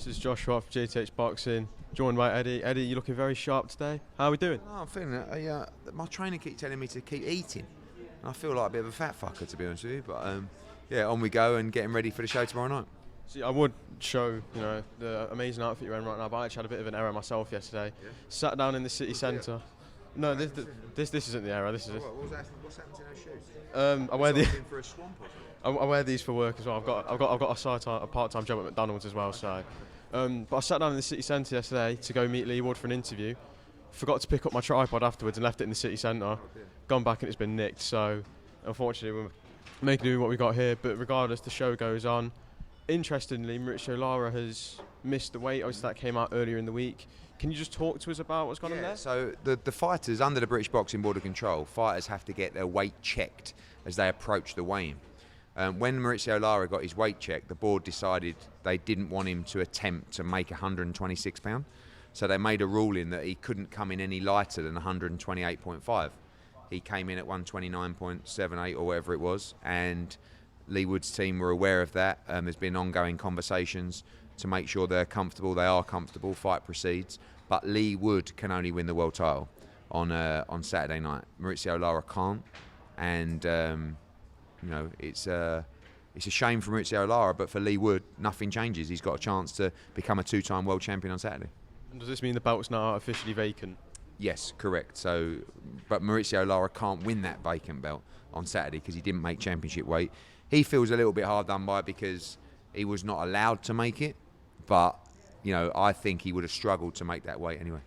This is Joshua from GTH Boxing, joined by Eddie. Eddie, you're looking very sharp today. How are we doing? No, I'm feeling it. My trainer keeps telling me to keep eating. And I feel like a bit of a fat fucker, to be honest with you. But yeah, on we go and getting ready for the show tomorrow night. See, I would show, the amazing outfit you're in right now, but I actually had a bit of an error myself yesterday. Yeah. Sat down in the city centre. No, this isn't the error. This is it. What's happened to those shoes? I wear the. For a swamp or something? I wear these for work as well. I've got a part-time job at McDonald's as well. So, but I sat down in the city centre yesterday to go meet Lee Wood for an interview. Forgot to pick up my tripod afterwards and left it in the city centre. Gone back and it's been nicked. So, unfortunately, we're making do with what we got here. But regardless, the show goes on. Interestingly, Lara has missed the weight. Obviously, that came out earlier in the week. Can you just talk to us about what's gone on there? So the fighters, under the British Boxing Board of Control, fighters have to get their weight checked as they approach the weigh-in. When Maurizio Lara got his weight checked, the board decided they didn't want him to attempt to make 126 pounds. So they made a ruling that he couldn't come in any lighter than 128.5. He came in at 129.78 or whatever it was, and Lee Wood's team were aware of that. There's been ongoing conversations to make sure they're comfortable. They are comfortable. Fight proceeds. But Lee Wood can only win the world title on Saturday night. Maurizio Lara can't, and it's a shame for Maurizio Lara, but for Lee Wood, nothing changes. He's got a chance to become a two-time world champion on Saturday. And does this mean the belt's now officially vacant? Yes, correct. So, but Maurizio Lara can't win that vacant belt on Saturday because he didn't make championship weight. He feels a little bit hard done by because he was not allowed to make it, but I think he would have struggled to make that weight anyway.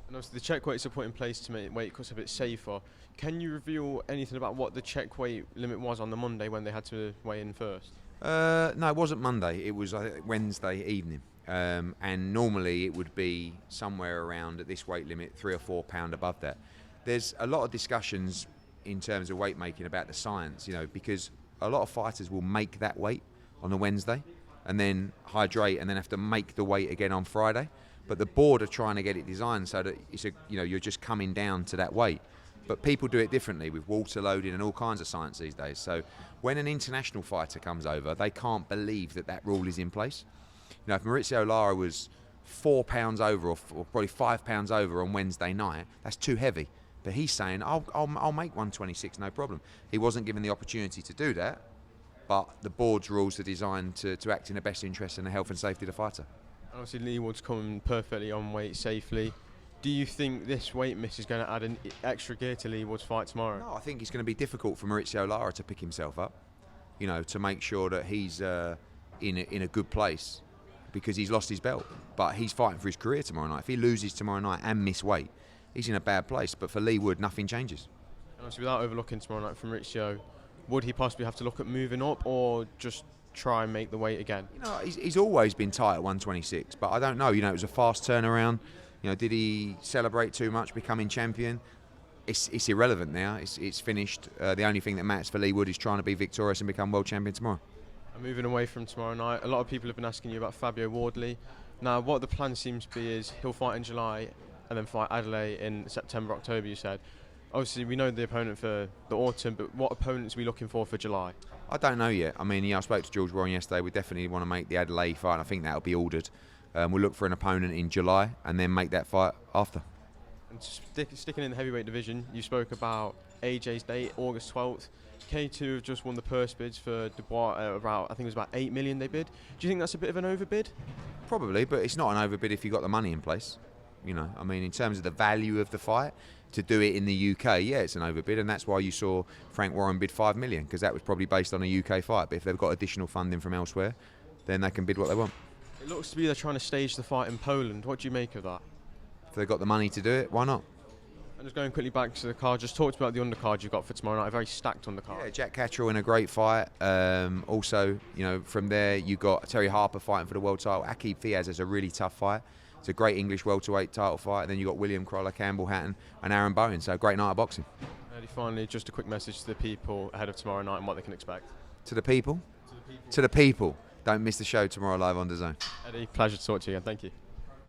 And obviously the check weights are put in place to make weight cuts a bit safer. Can you reveal anything about what the check weight limit was on the Monday when they had to weigh in first? No, it wasn't Monday. It was Wednesday evening. And normally it would be somewhere around at this weight limit, 3 or 4 pound above that. There's a lot of discussions in terms of weight making about the science, because a lot of fighters will make that weight on a Wednesday and then hydrate and then have to make the weight again on Friday. But the board are trying to get it designed so that you're just coming down to that weight. But people do it differently with water loading and all kinds of science these days. So when an international fighter comes over, they can't believe that rule is in place. If Maurizio Lara was 4 pounds over or probably 5 pounds over on Wednesday night, that's too heavy. But he's saying, I'll make 126, no problem. He wasn't given the opportunity to do that, but the board's rules are designed to act in the best interest and the health and safety of the fighter. Obviously, Lee Wood's coming perfectly on weight safely. Do you think this weight miss is going to add an extra gear to Lee Wood's fight tomorrow? No, I think it's going to be difficult for Maurizio Lara to pick himself up, to make sure that he's in a good place because he's lost his belt. But he's fighting for his career tomorrow night. If he loses tomorrow night and miss weight, he's in a bad place. But for Lee Wood, nothing changes. And obviously, without overlooking tomorrow night from Maurizio, would he possibly have to look at moving up or just try and make the weight again? He's always been tight at 126, but I don't know. It was a fast turnaround. Did he celebrate too much becoming champion? It's irrelevant now. It's finished. The only thing that matters for Lee Wood is trying to be victorious and become world champion tomorrow. And moving away from tomorrow night, a lot of people have been asking you about Fabio Wardley. Now, what the plan seems to be is he'll fight in July and then fight Adelaide in September, October, you said. Obviously, we know the opponent for the autumn, but what opponents are we looking for July? I don't know yet. I spoke to George Warren yesterday. We definitely want to make the Adelaide fight, and I think that'll be ordered. We'll look for an opponent in July and then make that fight after. And sticking in the heavyweight division, you spoke about AJ's date, August 12th. K2 have just won the purse bids for Dubois, I think it was about 8 million they bid. Do you think that's a bit of an overbid? Probably, but it's not an overbid if you've got the money in place. In terms of the value of the fight, to do it in the UK, yeah, it's an overbid, and that's why you saw Frank Warren bid 5 million, because that was probably based on a UK fight. But if they've got additional funding from elsewhere, then they can bid what they want. It looks to be they're trying to stage the fight in Poland. What do you make of that? If they've got the money to do it, why not? And just going quickly back to the card, just talked about the undercard you've got for tomorrow night, a very stacked undercard. Yeah, Jack Catterall in a great fight. Also, from there you got Terry Harper fighting for the world title. Aqib Fiaz has a really tough fight. It's a great English welterweight title fight. And then you got William Crawler, Campbell Hatton, and Aaron Bowen. So a great night of boxing. Eddie, finally, just a quick message to the people ahead of tomorrow night and what they can expect. To the people. To the people. Don't miss the show tomorrow live on DAZN. Eddie, pleasure to talk to you again. Thank you.